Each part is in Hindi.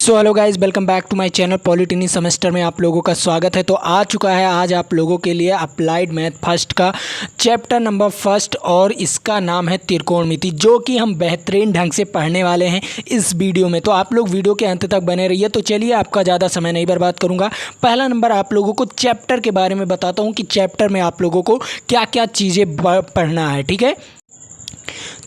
So hello guys, welcome back to my channel. Polytechnic semester में आप लोगों का स्वागत है। तो आ चुका है आज आप लोगों के लिए अप्लाइड मैथ फर्स्ट का चैप्टर नंबर फर्स्ट और इसका नाम है त्रिकोणमिति, जो कि हम बेहतरीन ढंग से पढ़ने वाले हैं इस वीडियो में। तो आप लोग वीडियो के अंत तक बने रहिए। तो चलिए, आपका ज़्यादा समय नहीं बर्बाद करूँगा। पहला नंबर आप लोगों को चैप्टर के बारे में बताता हूँ कि चैप्टर में आप लोगों को क्या क्या चीज़ें पढ़ना है। ठीक है,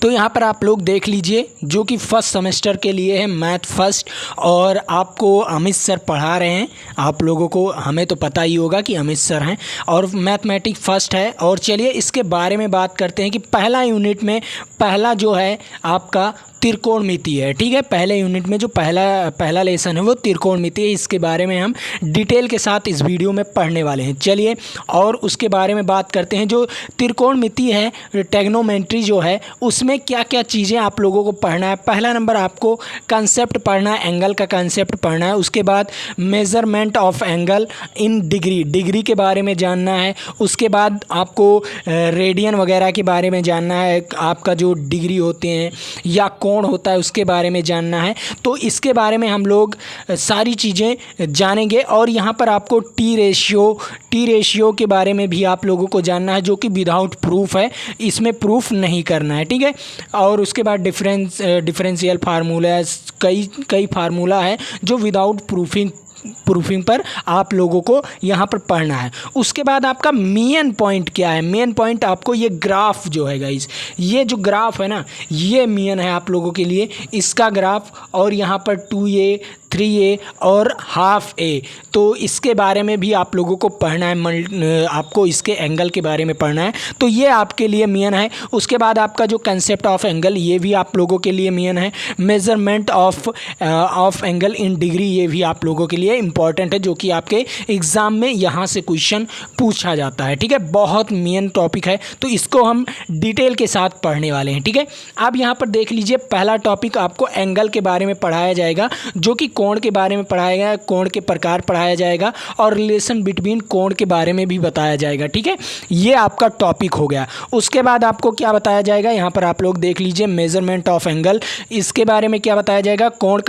तो यहाँ पर आप लोग देख लीजिए, जो कि फर्स्ट सेमेस्टर के लिए है मैथ फर्स्ट, और आपको अमित सर पढ़ा रहे हैं। आप लोगों को हमें तो पता ही होगा कि अमित सर हैं, और मैथमेटिक्स फर्स्ट है। और चलिए इसके बारे में बात करते हैं कि पहला यूनिट में पहला जो है आपका त्रिकोणमिति है। ठीक है, पहले यूनिट में जो पहला लेसन है वो त्रिकोणमिति है। इसके बारे में हम डिटेल के साथ इस वीडियो में पढ़ने वाले हैं। चलिए, और उसके बारे में बात करते हैं। जो त्रिकोणमिति है, ट्रिग्नोमेट्री जो है, उसमें क्या क्या चीज़ें आप लोगों को पढ़ना है। पहला नंबर आपको कंसेप्ट पढ़ना है, एंगल का कंसेप्ट पढ़ना है। उसके बाद measurement of angle in degree के बारे में जानना है। उसके बाद आपको रेडियन वगैरह के बारे में जानना है। आपका जो डिग्री होते हैं या कोण होता है उसके बारे में जानना है। तो इसके बारे में हम लोग सारी चीज़ें जानेंगे। और यहाँ पर आपको टी रेशियो के बारे में भी आप लोगों को जानना है, जो कि विदाउट प्रूफ है, इसमें प्रूफ नहीं करना है। ठीक है, और उसके बाद डिफरेंशियल फार्मूला, कई फार्मूला है जो विदाउट प्रूफिंग पर आप लोगों को यहाँ पर पढ़ना है। उसके बाद आपका मेन पॉइंट क्या है। मेन पॉइंट आपको ये ग्राफ जो है गाइस, ये जो ग्राफ है ना, ये मेन है आप लोगों के लिए, इसका ग्राफ। और यहाँ पर 2a 3a और हाफ a, तो इसके बारे में भी आप लोगों को पढ़ना है। आपको इसके एंगल के बारे में पढ़ना है, तो ये आपके लिए मेन है। उसके बाद आपका जो कंसेप्ट ऑफ एंगल, ये भी आप लोगों के लिए मेन है। Measurement of angle in degree, ये भी आप लोगों के लिए इंपॉर्टेंट है, जो कि आपके एग्ज़ाम में यहाँ से क्वेश्चन पूछा जाता है। ठीक है, बहुत मेन टॉपिक है, तो इसको हम डिटेल के साथ पढ़ने वाले हैं। ठीक है, अब यहाँ पर देख लीजिए, पहला टॉपिक आपको एंगल के बारे में पढ़ाया जाएगा, जो कि कोण के बारे में पढ़ाया गया है, कोण के प्रकार पढ़ाया जाएगा, और रिलेशन बिटवीन कोण के बारे में भी बताया जाएगा। ठीक है, ये आपका टॉपिक हो गया। उसके बाद आपको क्या बताया जाएगा, यहाँ पर आप लोग देख लीजिए, मेजरमेंट ऑफ एंगल, इसके बारे में क्या बताया जाएगा। कोण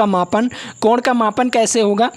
का मापन कैसे होगा,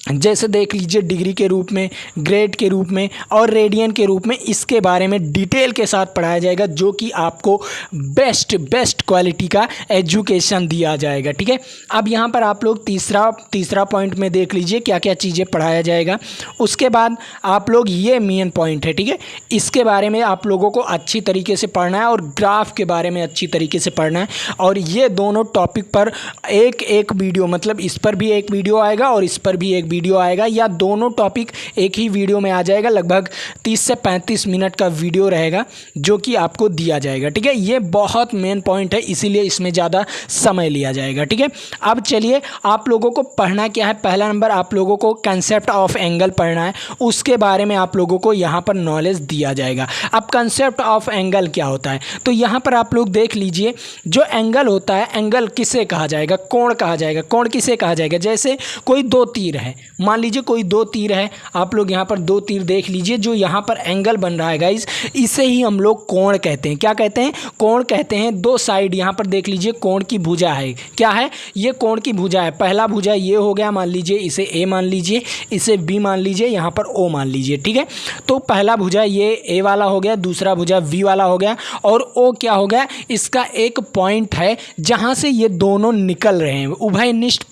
जैसे देख लीजिए, डिग्री के रूप में, ग्रेड के रूप में और रेडियन के रूप में, इसके बारे में डिटेल के साथ पढ़ाया जाएगा, जो कि आपको बेस्ट क्वालिटी का एजुकेशन दिया जाएगा। ठीक है, अब यहाँ पर आप लोग तीसरा पॉइंट में देख लीजिए क्या क्या चीज़ें पढ़ाया जाएगा। उसके बाद आप लोग, ये मेन पॉइंट है, ठीक है, इसके बारे में आप लोगों को अच्छी तरीके से पढ़ना है, और ग्राफ के बारे में अच्छी तरीके से पढ़ना है। और ये दोनों टॉपिक पर एक वीडियो, मतलब इस पर भी एक वीडियो आएगा और इस पर भी एक वीडियो आएगा, या दोनों टॉपिक एक ही वीडियो में आ जाएगा। लगभग 30 से 35 मिनट का वीडियो रहेगा, जो कि आपको दिया जाएगा। ठीक है, ये बहुत मेन पॉइंट है, इसीलिए इसमें ज़्यादा समय लिया जाएगा। ठीक है, अब चलिए, आप लोगों को पढ़ना क्या है। पहला नंबर आप लोगों को कंसेप्ट ऑफ एंगल पढ़ना है, उसके बारे में आप लोगों को यहाँ पर नॉलेज दिया जाएगा। अब कंसेप्ट ऑफ एंगल क्या होता है, तो यहाँ पर आप लोग देख लीजिए, जो एंगल होता है, एंगल किसे कहा जाएगा, कोण कहा जाएगा। कोण किसे कहा जाएगा, जैसे कोई दो तीर है, मान लीजिए कोई दो तीर है, आप लोग यहाँ पर दो तीर देख लीजिए, जो यहाँ पर एंगल बन रहा है गाइस, इसे ही हम लोग कोण कहते हैं। क्या कहते हैं, कोण कहते हैं। दो साइड यहाँ पर देख लीजिए, कोण की भुजा है। क्या है, ये कोण की भुजा है। पहला भुजा ये हो गया, मान लीजिए इसे ए मान लीजिए, इसे बी मान लीजिए, यहाँ पर ओ मान लीजिए। ठीक है, तो पहला भुजा ये ए वाला हो गया, दूसरा भुजा वी वाला हो गया, और ओ क्या हो गया, इसका एक पॉइंट है जहाँ से ये दोनों निकल रहे हैं। उभयनिष्ठ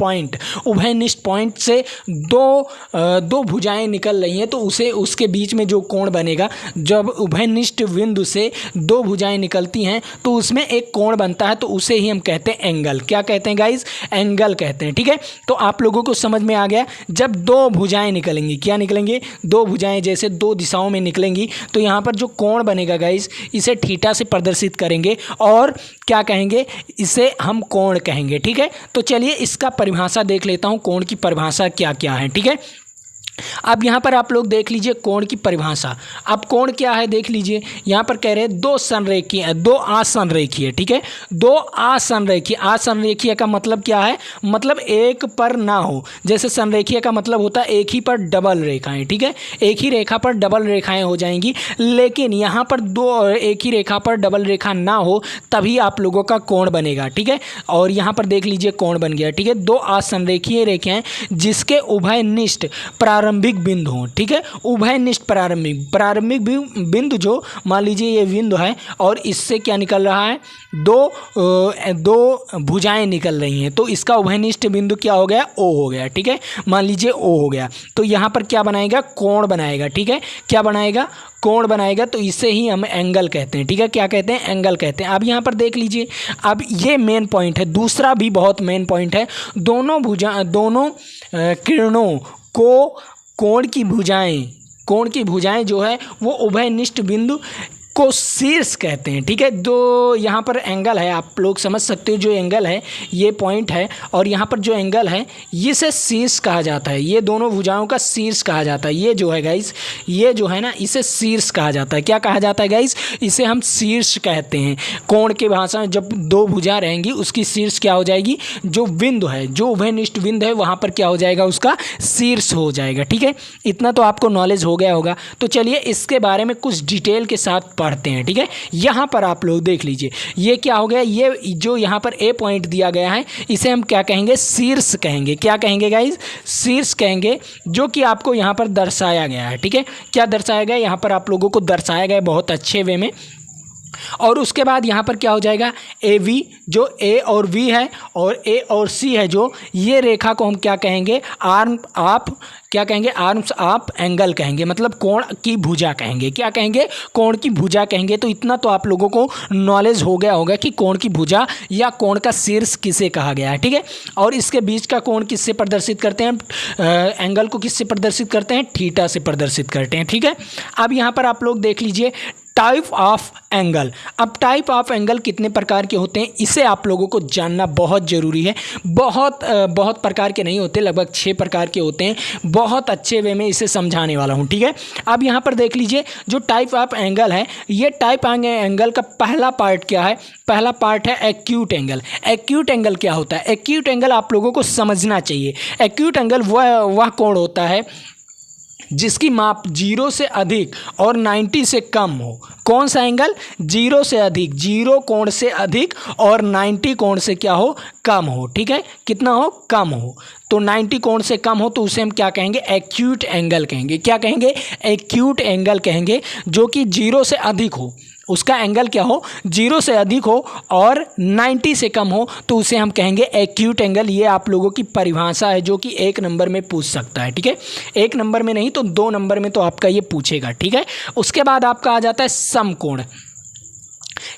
पॉइंट से दो भुजाएं निकल रही हैं, तो उसके बीच में जो कोण बनेगा, जब उभयनिष्ठ बिंदु से दो भुजाएं निकलती हैं तो उसमें एक कोण बनता है, तो उसे ही हम कहते हैं एंगल। क्या कहते हैं गाइस, एंगल कहते हैं। ठीक है, तो आप लोगों को समझ में आ गया, जब दो भुजाएं निकलेंगी, क्या निकलेंगे, दो भुजाएं जैसे दो दिशाओं में निकलेंगी, तो यहाँ पर जो कोण बनेगा गाइस, इसे थीटा से प्रदर्शित करेंगे, और क्या कहेंगे, इसे हम कोण कहेंगे। ठीक है, तो चलिए इसका परिभाषा देख लेता हूँ, कोण की परिभाषा क्या क्या है। ठीक है, अब यहाँ पर आप लोग देख लीजिए कोण की परिभाषा। अब कोण क्या है देख लीजिए, यहाँ पर कह रहे हैं दो आसंरेखीय, ठीक है, दो आसंरेखीय। आसंरेखीय का मतलब क्या है, मतलब एक पर ना हो। जैसे संरेखीय का मतलब होता है एक ही पर डबल रेखाएं, ठीक है, एक ही रेखा पर डबल रेखाएं हो जाएंगी। लेकिन यहाँ पर एक ही रेखा पर डबल रेखा ना हो तभी आप लोगों का कोण बनेगा, ठीक है। और यहाँ पर देख लीजिए कोण बन गया, ठीक है। दो असंरेखीय रेखाएं जिसके उभयनिष्ठ प्रारंभिक बिंदु हो, ठीक है, उभयनिष्ठ प्रारंभिक बिंदु, जो मान लीजिए ये बिंदु है और इससे क्या निकल रहा है, दो भुजाएं निकल रही हैं, तो इसका उभयनिष्ठ बिंदु क्या हो गया, ओ हो गया, ठीक है, मान लीजिए ओ हो गया। तो यहाँ पर क्या बनाएगा, कोण बनाएगा, ठीक है, क्या बनाएगा, कोण बनाएगा। तो इसे ही हम एंगल कहते हैं, ठीक है, क्या कहते हैं, एंगल कहते हैं। अब यहाँ पर देख लीजिए, अब ये मेन पॉइंट है, दूसरा भी बहुत मेन पॉइंट है। दोनों किरणों को कोण की भुजाएं जो है वो उभयनिष्ठ बिंदु को शीर्ष कहते हैं, ठीक है। जो यहाँ पर एंगल है आप लोग समझ सकते हो, जो एंगल है ये पॉइंट है और यहाँ पर जो एंगल है इसे शीर्ष कहा जाता है। ये दोनों भुजाओं का शीर्ष कहा जाता है। ये जो है गाइस, ये जो है ना, इसे शीर्ष कहा जाता है। क्या कहा जाता है गाइस, इसे हम शीर्ष कहते हैं। कोण के भाषा में जब दो भुजा रहेंगी उसकी शीर्ष क्या हो जाएगी, जो बिंदु है, जो उभयनिष्ठ बिंदु है वहाँ पर क्या हो जाएगा, उसका शीर्ष हो जाएगा, ठीक है। इतना तो आपको नॉलेज हो गया होगा। तो चलिए इसके बारे में कुछ डिटेल के साथ पढ़ते हैं, ठीक है। यहाँ पर आप लोग देख लीजिए, ये क्या हो गया, ये जो यहाँ पर ए पॉइंट दिया गया है इसे हम क्या कहेंगे, शीर्ष कहेंगे। क्या कहेंगे गाइस, शीर्ष कहेंगे, जो कि आपको यहाँ पर दर्शाया गया है, ठीक है। क्या दर्शाया गया, यहाँ पर आप लोगों को दर्शाया गया बहुत अच्छे वे में। और उसके बाद यहाँ पर क्या हो जाएगा, ए वी, जो ए और वी है और ए और सी है, जो ये रेखा को हम क्या कहेंगे, आर्म्स ऑफ एंगल कहेंगे, मतलब कोण की भुजा कहेंगे। क्या कहेंगे, कोण की भुजा कहेंगे। तो इतना तो आप लोगों को नॉलेज हो गया होगा कि कोण की भुजा या कोण का शीर्ष किसे कहा गया है, ठीक है। और इसके बीच का कोण किससे प्रदर्शित करते हैं, एंगल को किससे प्रदर्शित करते हैं, थीटा से प्रदर्शित करते हैं, ठीक है। अब यहाँ पर आप लोग देख लीजिए टाइप ऑफ एंगल। अब टाइप ऑफ एंगल कितने प्रकार के होते हैं इसे आप लोगों को जानना बहुत ज़रूरी है। बहुत प्रकार के नहीं होते, लगभग 6 प्रकार के होते हैं। बहुत अच्छे वे में इसे समझाने वाला हूं, ठीक है। अब यहाँ पर देख लीजिए, जो टाइप ऑफ एंगल है, ये टाइप एंगल का पहला पार्ट क्या है, पहला पार्ट है एक्यूट एंगल। एक्यूट एंगल क्या होता है, एक्यूट एंगल आप लोगों को समझना चाहिए। एक्यूट एंगल वह कोण होता है जिसकी माप 0 से अधिक और 90 से कम हो। कौन सा एंगल, 0 से अधिक, 0 कोण से अधिक और 90 कोण से क्या हो, कम हो, ठीक है, कितना हो, कम हो। तो 90 कोण से कम हो तो उसे हम क्या कहेंगे, एक्यूट एंगल कहेंगे। क्या कहेंगे, एक्यूट एंगल कहेंगे। जो कि 0 से अधिक हो, उसका एंगल क्या हो, 0 से अधिक हो और 90 से कम हो तो उसे हम कहेंगे एक्यूट एंगल। ये आप लोगों की परिभाषा है जो कि 1 नंबर में पूछ सकता है, ठीक है। 1 नंबर में नहीं तो 2 नंबर में तो आपका ये पूछेगा, ठीक है। उसके बाद आपका आ जाता है समकोण।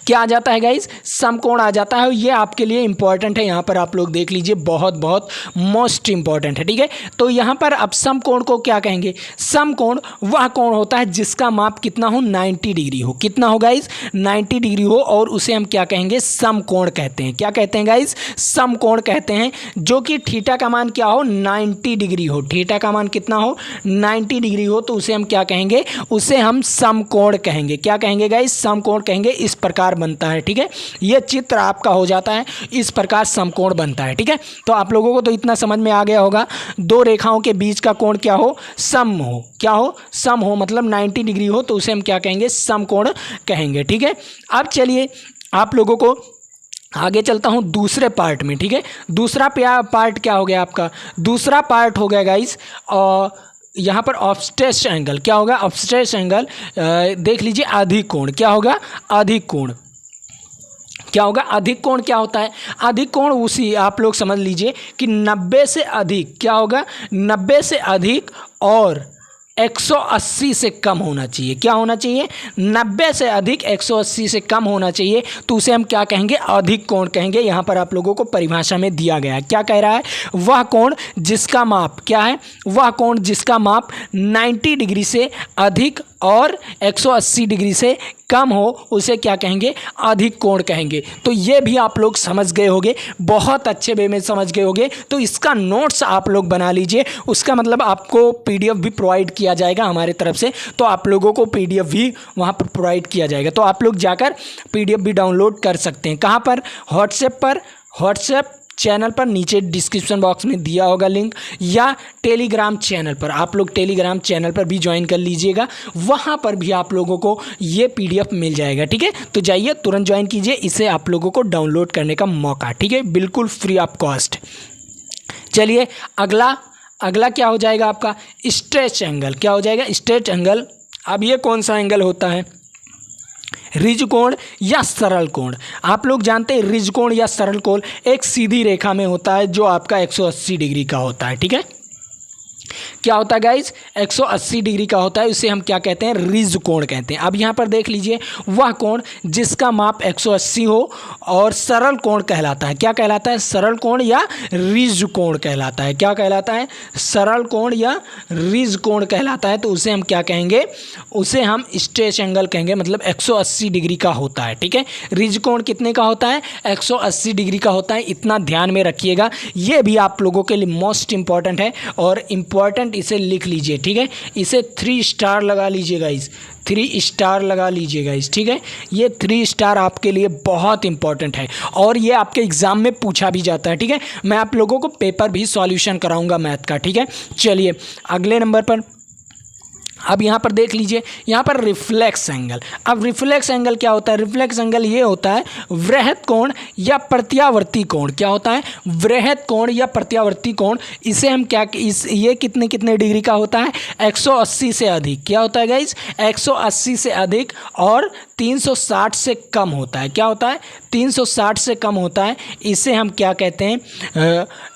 क्या आ जाता है गाइस, समकोण आ जाता है। ये आपके लिए इंपॉर्टेंट है, यहाँ पर आप लोग देख लीजिए, बहुत बहुत मोस्ट इंपॉर्टेंट है, ठीक है। तो यहाँ पर अब समकोण को क्या कहेंगे, समकोण वह कोण होता है जिसका माप कितना हो, 90 डिग्री हो। कितना हो गाइस, 90 डिग्री हो और उसे हम क्या कहेंगे, समकोण कहते हैं। क्या कहते हैं गाइस, समकोण कहते हैं। जो कि थीटा का मान क्या हो, 90 डिग्री हो। थीटा का मान कितना हो, 90 डिग्री हो तो उसे हम क्या कहेंगे, उसे हम समकोण कहेंगे। क्या कहेंगे गाइस, समकोण कहेंगे। इस प्रकार बनता है, ठीक है। यह चित्र आपका हो जाता है, इस प्रकार समकोण बनता है, ठीक है। तो आप लोगों को तो इतना समझ में आ गया होगा, दो रेखाओं के बीच का कोण क्या हो, सम हो। क्या हो, सम हो, मतलब 90 डिग्री हो तो उसे हम क्या कहेंगे, समकोण कहेंगे, ठीक है। अब चलिए आप लोगों को आगे चलता हूं दूसरे पार्ट में, ठीक है। दूसरा पार्ट क्या हो गया आपका, दूसरा पार्ट हो गया गाइस और यहाँ पर ऑब्स्टेस एंगल। क्या होगा, ऑब्स्टेस एंगल, देख लीजिए, अधिक कोण। क्या होगा, अधिक कोण। क्या होगा, अधिक कोण क्या होता है, अधिक कोण उसी आप लोग समझ लीजिए कि 90 से अधिक, क्या होगा, 90 से अधिक और 180 से कम होना चाहिए। क्या होना चाहिए, 90 से अधिक 180 से कम होना चाहिए तो उसे हम क्या कहेंगे, अधिक कोण कहेंगे। यहाँ पर आप लोगों को परिभाषा में दिया गया है। क्या कह रहा है, वह कोण जिसका माप क्या है, वह कोण जिसका माप 90 डिग्री से अधिक और 180 डिग्री से कम हो उसे क्या कहेंगे, अधिक कोण कहेंगे। तो ये भी आप लोग समझ गए होंगे, बहुत अच्छे वे में समझ गए होंगे। तो इसका नोट्स आप लोग बना लीजिए, उसका मतलब आपको पीडीएफ भी प्रोवाइड किया जाएगा हमारे तरफ से, तो आप लोगों को पीडीएफ भी वहाँ पर प्रोवाइड किया जाएगा। तो आप लोग जाकर पीडीएफ भी डाउनलोड कर सकते हैं। कहाँ पर, व्हाट्सएप चैनल पर, नीचे डिस्क्रिप्शन बॉक्स में दिया होगा लिंक, या टेलीग्राम चैनल पर। आप लोग टेलीग्राम चैनल पर भी ज्वाइन कर लीजिएगा, वहाँ पर भी आप लोगों को ये पीडीएफ मिल जाएगा। ठीक है, तो जाइए तुरंत ज्वाइन कीजिए, इसे आप लोगों को डाउनलोड करने का मौका। ठीक है, बिल्कुल फ्री ऑफ कॉस्ट। चलिए अगला क्या हो जाएगा आपका, स्ट्रेच एंगल। क्या हो जाएगा, स्ट्रेच एंगल। अब ये कौन सा एंगल होता है, रिज कोण या सरल कोण। आप लोग जानते हैं रिज कोण या सरल कोण एक सीधी रेखा में होता है जो आपका 180 डिग्री का होता है। ठीक है, क्या होता है गाइज, 180 डिग्री का होता है, उसे हम क्या कहते हैं, रिज कोण कहते हैं। अब यहाँ पर देख लीजिए, वह कोण जिसका माप 180 हो और सरल कोण कहलाता है। क्या कहलाता है, सरल कोण या रिज कोण कहलाता है। क्या कहलाता है, सरल कोण या रिज कोण कहलाता है। तो उसे हम क्या कहेंगे, उसे हम स्ट्रेच एंगल कहेंगे, मतलब 180 डिग्री का होता है। ठीक है, रिज कोण कितने का होता है, 180 डिग्री का होता है। इतना ध्यान में रखिएगा, ये भी आप लोगों के लिए मोस्ट इंपॉर्टेंट है और इम्पॉर्टेंट, इसे लिख लीजिए। ठीक है, इसे 3 स्टार लगा लीजिएगा, 3 स्टार लगा लीजिएगा। ठीक है, ये 3 स्टार आपके लिए बहुत इंपॉर्टेंट है और ये आपके एग्जाम में पूछा भी जाता है। ठीक है, मैं आप लोगों को पेपर भी सॉल्यूशन कराऊंगा मैथ का। ठीक है, चलिए अगले नंबर पर, अब यहाँ पर देख लीजिए, यहाँ पर रिफ्लेक्स एंगल। अब रिफ्लेक्स एंगल क्या होता है, रिफ्लेक्स एंगल ये होता है वृहत कोण या प्रत्यावर्ती कोण। क्या होता है, वृहत कोण या प्रत्यावर्ती कोण। इसे हम क्या, ये कितने डिग्री का होता है, 180 से अधिक। क्या होता है गाइज, 180 से अधिक और 360 से कम होता है। क्या होता है, 360 से कम होता है। इसे हम क्या कहते हैं,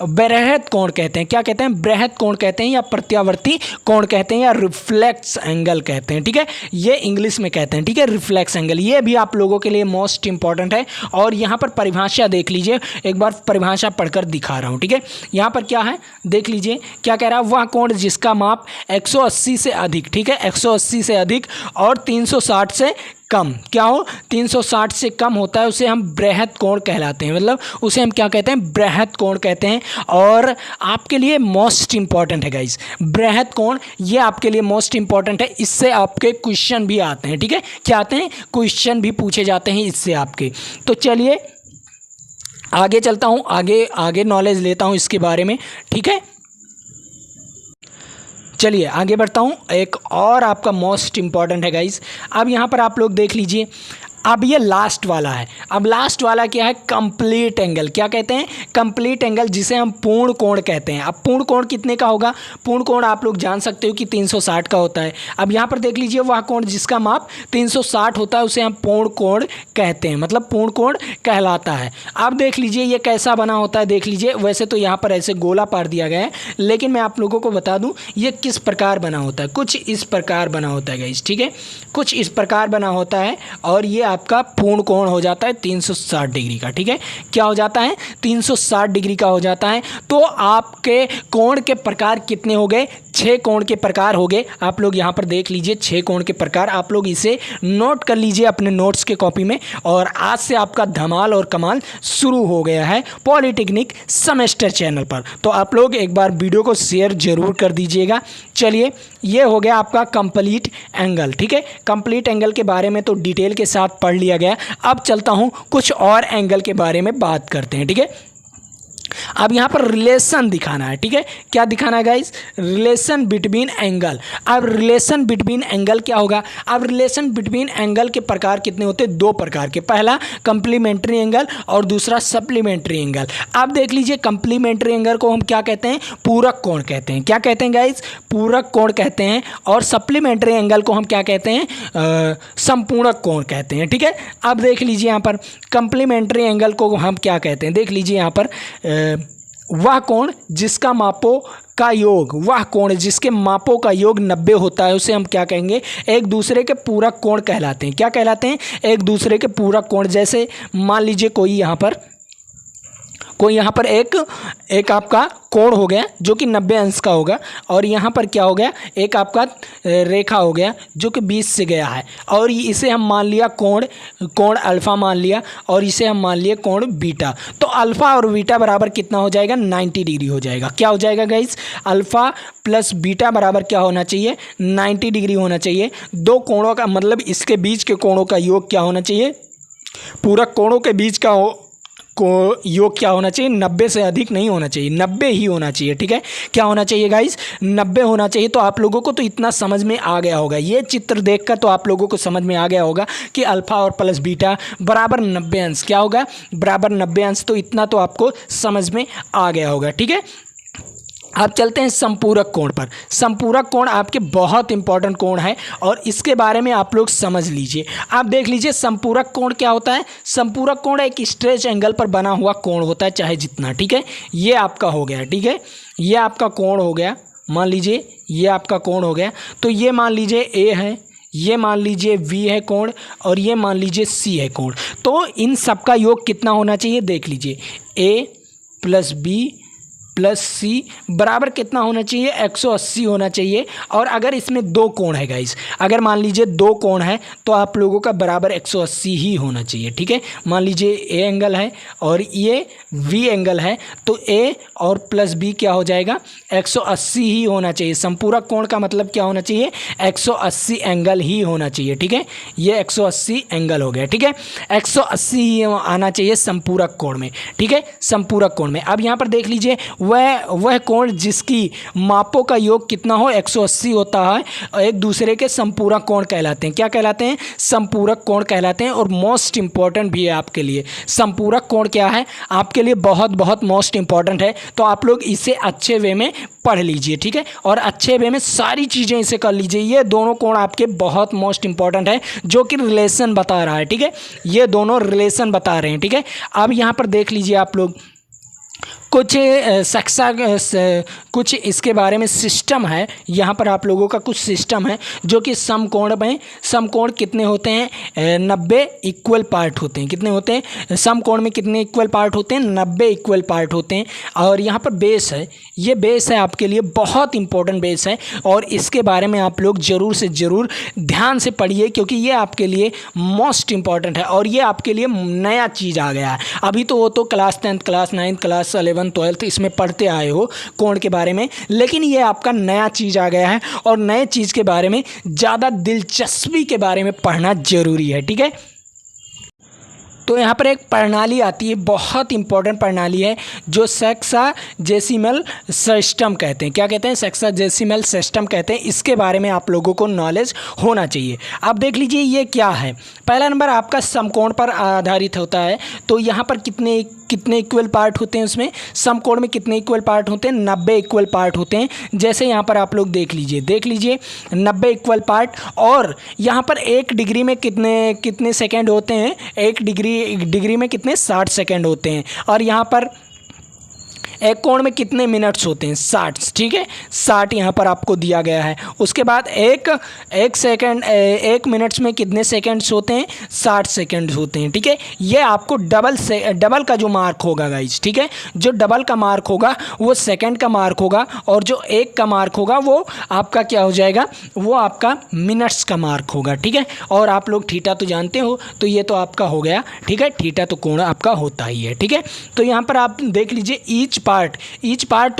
बृहत कोण कहते हैं। क्या कहते हैं, बृहत कोण कहते हैं या प्रत्यावर्ती कोण कहते हैं या रिफ्लेक्स एंगल कहते हैं। ठीक है, ये इंग्लिश में कहते हैं। ठीक है, रिफ्लेक्स एंगल, ये भी आप लोगों के लिए मोस्ट इंपॉर्टेंट है। और यहाँ पर परिभाषा देख लीजिए, एक बार परिभाषा पढ़कर दिखा रहा हूँ। ठीक है, यहाँ पर क्या है, देख लीजिए क्या कह रहा है, वह कोण जिसका माप 180 से अधिक, ठीक है, 180 से अधिक और 360 से कम, क्या हो, 360 से कम होता है, उसे हम बृहत कोण कहलाते हैं। मतलब उसे हम क्या कहते हैं, बृहत कोण कहते हैं। और आपके लिए मोस्ट इंपॉर्टेंट है गाइस, बृहत कोण, ये आपके लिए मोस्ट इंपॉर्टेंट है। इससे आपके क्वेश्चन भी आते हैं। ठीक है, क्या आते हैं, क्वेश्चन भी पूछे जाते हैं इससे आपके। तो चलिए आगे चलता हूँ, आगे नॉलेज लेता हूँ इसके बारे में। ठीक है, चलिए आगे बढ़ता हूँ। एक और आपका मोस्ट इंपॉर्टेंट है गाइस, अब यहाँ पर आप लोग देख लीजिए, अब ये लास्ट वाला है। अब लास्ट वाला क्या है, कंप्लीट एंगल। क्या कहते हैं, कंप्लीट एंगल, जिसे हम पूर्ण कोण कहते हैं। अब पूर्ण कोण कितने का होगा, पूर्ण कोण आप लोग जान सकते हो कि 360 का होता है। अब यहाँ पर देख लीजिए, वह कोण जिसका माप 360 होता है उसे हम पूर्ण कोण कहते हैं, मतलब पूर्ण कोण कहलाता है। अब देख लीजिए ये कैसा बना होता है, देख लीजिए, वैसे तो यहाँ पर ऐसे गोला पार दिया गया है, लेकिन मैं आप लोगों को बता दूँ ये किस प्रकार बना होता है। कुछ इस प्रकार बना होता है गाइस। ठीक है, कुछ इस प्रकार बना होता है और ये आपका पूर्ण कोण हो जाता है 360 डिग्री का। ठीक है, क्या हो जाता है, 360 डिग्री का हो जाता है। तो आपके कोण के प्रकार कितने हो गए, 6 कोण के प्रकार हो गए। आप लोग यहाँ पर देख लीजिए 6 कोण के प्रकार, आप लोग इसे नोट कर लीजिए अपने नोट्स के कॉपी में। और आज से आपका धमाल और कमाल शुरू हो गया है पॉलिटेक्निक सेमेस्टर चैनल पर। तो आप लोग एक बार वीडियो को शेयर जरूर कर दीजिएगा। चलिए ये हो गया आपका कंप्लीट एंगल। ठीक है, कंप्लीट एंगल के बारे में तो डिटेल के साथ पढ़ लिया गया। अब चलता हूँ कुछ और एंगल के बारे में बात करते हैं। ठीक है, अब यहाँ पर रिलेशन दिखाना है। ठीक है, क्या दिखाना है गाइस, रिलेशन बिटवीन एंगल। अब रिलेशन बिटवीन एंगल क्या होगा, अब रिलेशन बिटवीन एंगल के प्रकार कितने होते हैं, 2 प्रकार के। पहला कंप्लीमेंट्री एंगल और दूसरा सप्लीमेंट्री एंगल। अब देख लीजिए कंप्लीमेंट्री एंगल को हम क्या कहते हैं, पूरक कोण कहते हैं। क्या कहते हैं गाइस, पूरक कोण कहते हैं। और सप्लीमेंट्री एंगल को हम क्या कहते हैं, संपूरक कोण कहते हैं। ठीक है, अब देख लीजिए यहाँ पर कंप्लीमेंट्री एंगल को हम क्या कहते हैं, देख लीजिए यहाँ पर वह कोण जिसका मापों का योग, वह कोण जिसके मापों का योग 90 होता है उसे हम क्या कहेंगे, एक दूसरे के पूरक कोण कहलाते हैं। क्या कहलाते हैं, एक दूसरे के पूरक कोण। जैसे मान लीजिए कोई यहाँ पर कोई यहाँ पर एक आपका कोण हो गया जो कि 90 अंश का होगा, और यहाँ पर क्या हो गया, एक आपका रेखा हो गया जो कि 20 से गया है, और इसे हम मान लिया कोण अल्फ़ा मान लिया, और इसे हम मान लिए कोण बीटा। तो अल्फ़ा और बीटा बराबर कितना हो जाएगा, 90 डिग्री हो जाएगा। क्या हो जाएगा गाइस, अल्फ़ा प्लस बीटा बराबर क्या होना चाहिए, 90 डिग्री होना चाहिए। दो कोणों का मतलब इसके बीच के कोणों का योग क्या होना चाहिए, पूरक कोणों के बीच का योग क्या होना चाहिए, 90 से अधिक नहीं होना चाहिए, 90 ही होना चाहिए। ठीक है, क्या होना चाहिए गाइस, 90 होना चाहिए। तो आप लोगों को तो इतना समझ में आ गया होगा, ये चित्र देखकर तो आप लोगों को समझ में आ गया होगा कि अल्फ़ा और प्लस बीटा बराबर 90 अंश क्या होगा, बराबर 90 अंश। तो इतना तो आपको समझ में आ गया होगा। ठीक है, अब चलते हैं संपूरक कोण पर। संपूरक कोण आपके बहुत इंपॉर्टेंट कोण है और इसके बारे में आप लोग समझ लीजिए। आप देख लीजिए संपूरक कोण क्या होता है। संपूरक कोण एक स्ट्रेच एंगल पर बना हुआ कोण होता है, चाहे जितना। ठीक है, ये आपका हो गया। ठीक है, ये आपका कोण हो गया, मान लीजिए ये आपका कोण हो गया। तो ये मान लीजिए ए है, ये मान लीजिए V है कोण, और ये मान लीजिए C है कोण। तो इन सब का योग कितना होना चाहिए, देख लीजिए, A plus B plus C बराबर कितना होना चाहिए, 180 होना चाहिए। और अगर इसमें दो कोण है गाइस, अगर मान लीजिए दो कोण है तो आप लोगों का बराबर 180 ही होना चाहिए। ठीक है, मान लीजिए A एंगल है और ये V एंगल है, तो A और प्लस B क्या हो जाएगा, 180 ही होना चाहिए। संपूरक कोण का मतलब क्या होना चाहिए, 180 एंगल ही होना चाहिए। ठीक है, ये 180 एंगल हो गया। ठीक है, 180 ही आना चाहिए संपूरक कोण में। ठीक है, संपूरक कोण में। अब यहाँ पर देख लीजिए, वह कोण जिसकी मापों का योग कितना हो, 180 होता है, एक दूसरे के संपूरक कोण कहलाते हैं। क्या कहलाते हैं, संपूरक कोण कहलाते हैं। और मोस्ट इंपॉर्टेंट भी है आपके लिए। संपूरक कोण क्या है, आपके लिए बहुत बहुत मोस्ट इंपॉर्टेंट है। तो आप लोग इसे अच्छे वे में पढ़ लीजिए। ठीक है, और अच्छे वे में सारी चीज़ें इसे कर लीजिए। ये दोनों कोण आपके बहुत मोस्ट इंपॉर्टेंट है, जो कि रिलेशन बता रहा है। ठीक है, ये दोनों रिलेशन बता रहे हैं। ठीक है, अब यहाँ पर देख लीजिए आप लोग, कुछ इसके बारे में सिस्टम है। यहाँ पर आप लोगों का कुछ सिस्टम है जो कि समकोण में, समकोण कितने होते हैं, 90 इक्वल पार्ट होते हैं। कितने होते हैं, समकोण में कितने इक्वल पार्ट होते हैं, 90 इक्वल पार्ट होते हैं। और यहाँ पर बेस है, ये बेस है आपके लिए बहुत इंपॉर्टेंट बेस है, और इसके बारे में आप लोग ज़रूर से ज़रूर ध्यान से पढ़िए, क्योंकि ये आपके लिए मोस्ट इंपॉर्टेंट है। और ये आपके लिए नया चीज़ आ गया है। अभी तो वो तो class 10th class 9th class 11th 12th इसमें पढ़ते आए हो कोण के बारे में, लेकिन ये आपका नया चीज़ आ गया है, और नए चीज़ के बारे में ज़्यादा दिलचस्पी के बारे में पढ़ना जरूरी है। ठीक है, तो यहाँ पर एक प्रणाली आती है, बहुत इंपॉर्टेंट प्रणाली है, जो सेक्साजेसिमल सिस्टम कहते हैं। क्या कहते हैं, सेक्साजेसिमल सिस्टम कहते हैं। इसके बारे में आप लोगों को नॉलेज होना चाहिए। अब देख लीजिए ये क्या है। पहला नंबर आपका समकोण पर आधारित होता है। तो यहाँ पर कितने इक्वल पार्ट होते हैं, उसमें समकोण में कितने इक्वल पार्ट होते हैं, 90 इक्वल पार्ट होते हैं। जैसे यहाँ पर आप लोग देख लीजिए 90 इक्वल पार्ट। और यहाँ पर 1 डिग्री में कितने सेकेंड होते हैं, 1 डिग्री में कितने 60 सेकेंड होते हैं। और यहाँ पर एक कोण में कितने मिनट्स होते हैं, 60। ठीक है, 60 यहाँ पर आपको दिया गया है। उसके बाद एक मिनट्स में कितने सेकेंड्स होते हैं, 60 सेकेंड्स होते हैं। ठीक है, ये आपको डबल का जो मार्क होगा गाइज, ठीक है, जो डबल का मार्क होगा वो सेकेंड का मार्क होगा, और जो 1 का मार्क होगा वो आपका क्या हो जाएगा, वो आपका मिनट्स का मार्क होगा। ठीक है, और आप लोग थीटा तो जानते हो, तो ये तो आपका हो गया। ठीक है, थीटा तो कोण आपका होता ही है। ठीक है, तो यहाँ पर आप देख लीजिए ईच पार्ट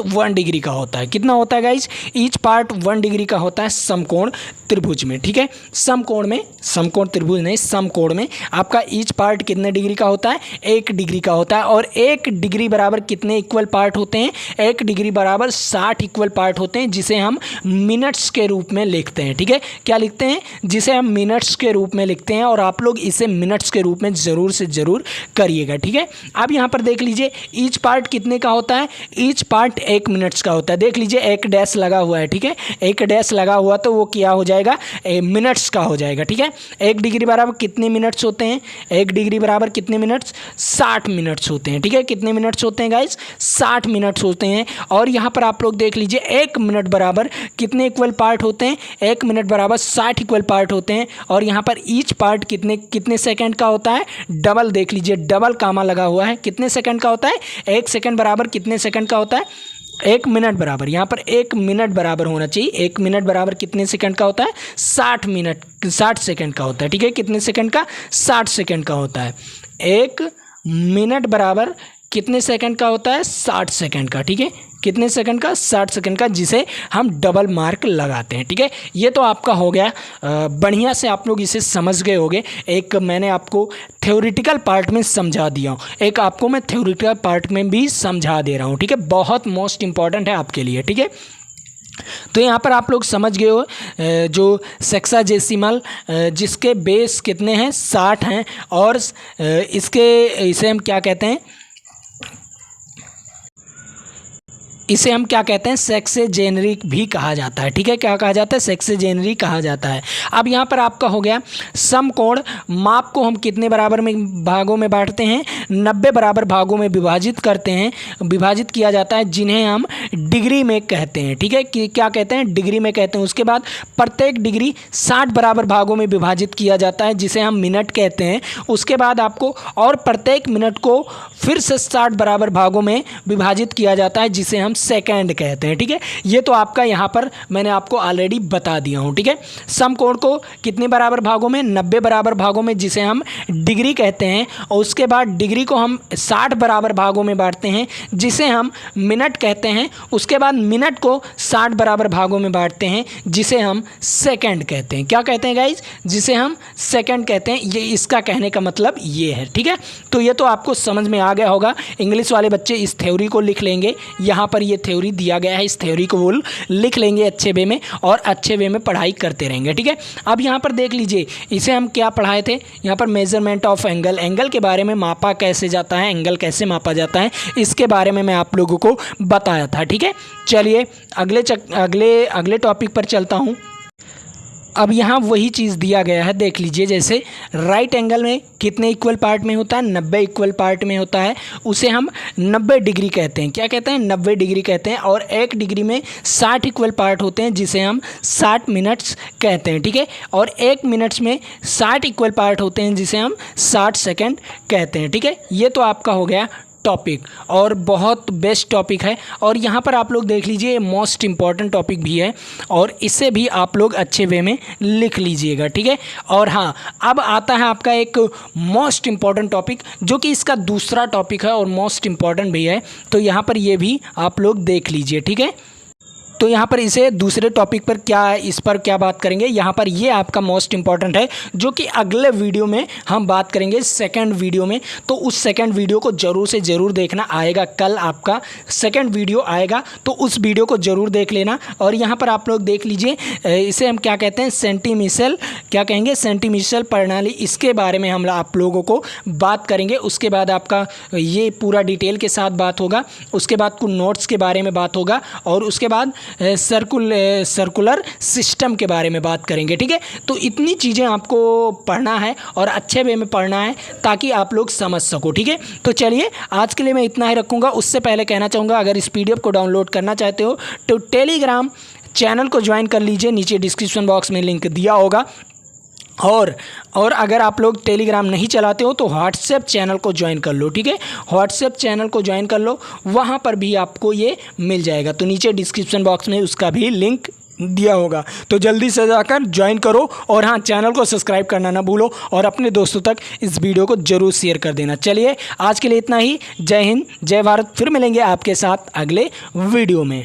1 डिग्री का होता है। कितना होता है गाइज, ईच पार्ट 1 डिग्री का होता है समकोण त्रिभुज में। ठीक है, समकोण त्रिभुज नहीं, समकोण में आपका ईच पार्ट कितने डिग्री का होता है, 1 डिग्री का होता है। और 1 डिग्री बराबर कितने इक्वल पार्ट होते हैं, 1 डिग्री बराबर 60 इक्वल पार्ट होते हैं, जिसे हम मिनट्स के रूप में लिखते हैं। ठीक है, क्या लिखते हैं, जिसे हम मिनट्स के रूप में लिखते हैं, और आप लोग इसे मिनट्स के रूप में ज़रूर से ज़रूर करिएगा। ठीक है, अब यहाँ पर देख लीजिए ईच पार्ट कितने का होता है, है, ईच पार्ट 1 मिनट्स का होता है। देख लीजिए एक डैश लगा हुआ है, ठीक है, एक डैश लगा हुआ तो वो क्या हो जाएगा, मिनट्स का हो जाएगा, ठीक है। 1 डिग्री बराबर कितने मिनट्स होते हैं, 1 डिग्री बराबर कितने मिनट्स, 60 मिनट्स होते हैं, ठीक है। कितने मिनट्स होते हैं गाइस, 60 मिनट्स होते हैं। और यहाँ पर आप लोग देख लीजिए 1 मिनट बराबर कितने इक्वल पार्ट होते हैं, 1 मिनट बराबर 60 इक्वल पार्ट होते हैं। और यहाँ पर ईच पार्ट कितने सेकंड का होता है, डबल देख लीजिए, डबल कामा लगा हुआ है, कितने सेकंड का होता है, 1 सेकंड बराबर कितने सेकंड का होता है, 1 मिनट बराबर, यहाँ पर 1 मिनट बराबर होना चाहिए, 1 मिनट बराबर कितने सेकंड का होता है, 60 सेकंड का होता है, ठीक है। कितने सेकंड का, 60 सेकंड का होता है। 1 मिनट बराबर कितने सेकंड का होता है, 60 सेकंड का, ठीक है। कितने सेकंड का, 60 सेकंड का, जिसे हम डबल मार्क लगाते हैं, ठीक है। ये तो आपका हो गया, बढ़िया से आप लोग इसे समझ गए होंगे। एक मैंने आपको थ्योरेटिकल पार्ट में समझा दिया हूँ, एक आपको मैं थ्योरेटिकल पार्ट में भी समझा दे रहा हूँ, ठीक है। बहुत मोस्ट इंपॉर्टेंट है आपके लिए, ठीक है। तो यहाँ पर आप लोग समझ गए हो जो सेक्साजेसिमल जिसके बेस कितने हैं, 60 हैं। और इसे हम क्या कहते हैं, इसे हम क्या कहते हैं, सेक्सेजेनरिक भी कहा जाता है, ठीक है। क्या कहा जाता है, सेक्सेजेनरिक कहा जाता है। अब यहाँ पर आपका हो गया समकोण माप को हम कितने बराबर में भागों में बांटते हैं, 90 बराबर भागों में विभाजित करते हैं, विभाजित किया जाता है, जिन्हें हम डिग्री में कहते हैं, ठीक है। कि क्या कहते हैं, डिग्री में कहते हैं। उसके बाद प्रत्येक डिग्री 60 बराबर भागों में विभाजित किया जाता है, जिसे हम मिनट कहते हैं। उसके बाद आपको और प्रत्येक मिनट को फिर से 60 बराबर भागों में विभाजित किया जाता है, जिसे हम सेकंड कहते हैं, ठीक है। ये तो आपका यहाँ पर मैंने आपको ऑलरेडी बता दिया हूँ, ठीक है। समकोण को कितने बराबर भागों में, 90 बराबर भागों में, जिसे हम डिग्री कहते हैं। और उसके बाद डिग्री को हम 60 बराबर भागों में बांटते हैं, जिसे हम मिनट कहते हैं। उसके बाद मिनट को 60 बराबर भागों में बांटते हैं, जिसे हम सेकंड कहते हैं। क्या कहते हैं गाइज, जिसे हम सेकंड कहते हैं। ये इसका कहने का मतलब ये है, ठीक है। तो ये तो आपको समझ में आ गया होगा। इंग्लिश वाले बच्चे इस थ्योरी को लिख लेंगे, यहाँ पर ये थ्योरी दिया गया है, इस थ्योरी को वो लिख लेंगे अच्छे वे में और अच्छे वे में पढ़ाई करते रहेंगे, ठीक है। अब यहाँ पर देख लीजिए, इसे हम क्या पढ़ाए थे, यहाँ पर मेजरमेंट ऑफ एंगल, एंगल के बारे में मापा कैसे जाता है, एंगल कैसे मापा जाता है, इसके बारे में मैं आप लोगों को बताया था, ठीक है। चलिए अगले टॉपिक पर चलता हूँ। अब यहाँ वही चीज़ दिया गया है, देख लीजिए। जैसे राइट एंगल में कितने इक्वल पार्ट में होता है, 90 इक्वल पार्ट में होता है। उसे हम 90 डिग्री कहते हैं। क्या कहते हैं, 90 डिग्री कहते हैं। और 1 डिग्री में 60 इक्वल पार्ट होते हैं, जिसे हम 60 मिनट्स कहते हैं, ठीक है। और 1 मिनट्स में 60 इक्वल पार्ट होते हैं, जिसे हम 60 सेकेंड कहते हैं, ठीक है। ये तो आपका हो गया टॉपिक, और बहुत बेस्ट टॉपिक है। और यहाँ पर आप लोग देख लीजिए, मोस्ट इम्पॉर्टेंट टॉपिक भी है, और इसे भी आप लोग अच्छे वे में लिख लीजिएगा, ठीक है। और हाँ, अब आता है आपका एक मोस्ट इम्पॉर्टेंट टॉपिक, जो कि इसका दूसरा टॉपिक है और मोस्ट इम्पॉर्टेंट भी है। तो यहाँ पर ये भी आप लोग देख लीजिए, ठीक है। तो यहाँ पर इसे दूसरे टॉपिक पर इस पर क्या बात करेंगे, यहाँ पर ये आपका मोस्ट इंपॉर्टेंट है, जो कि अगले वीडियो में हम बात करेंगे, सेकंड वीडियो में। तो उस सेकंड वीडियो को ज़रूर से ज़रूर देखना, आएगा कल आपका सेकंड वीडियो आएगा, तो उस वीडियो को ज़रूर देख लेना। और यहाँ पर आप लोग देख लीजिए, इसे हम क्या कहते हैं, सेंटीमीटल, क्या कहेंगे, सेंटीमीटल प्रणाली, इसके बारे में हम आप लोगों को बात करेंगे। उसके बाद आपका ये पूरा डिटेल के साथ बात होगा। उसके बाद कुछ नोट्स के बारे में बात होगा, और उसके बाद सर्कुलर सिस्टम के बारे में बात करेंगे, ठीक है। तो इतनी चीज़ें आपको पढ़ना है और अच्छे वे में पढ़ना है, ताकि आप लोग समझ सको, ठीक है। तो चलिए आज के लिए मैं इतना ही रखूँगा। उससे पहले कहना चाहूँगा, अगर इस PDF को डाउनलोड करना चाहते हो तो टेलीग्राम चैनल को ज्वाइन कर लीजिए, नीचे डिस्क्रिप्शन बॉक्स में लिंक दिया होगा। और अगर आप लोग टेलीग्राम नहीं चलाते हो तो व्हाट्सएप चैनल को ज्वाइन कर लो, ठीक है। व्हाट्सएप चैनल को ज्वाइन कर लो, वहाँ पर भी आपको ये मिल जाएगा। तो नीचे डिस्क्रिप्शन बॉक्स में उसका भी लिंक दिया होगा, तो जल्दी से जाकर ज्वाइन करो। और हाँ, चैनल को सब्सक्राइब करना ना भूलो, और अपने दोस्तों तक इस वीडियो को ज़रूर शेयर कर देना। चलिए आज के लिए इतना ही। जय हिंद, जय भारत। फिर मिलेंगे आपके साथ अगले वीडियो में।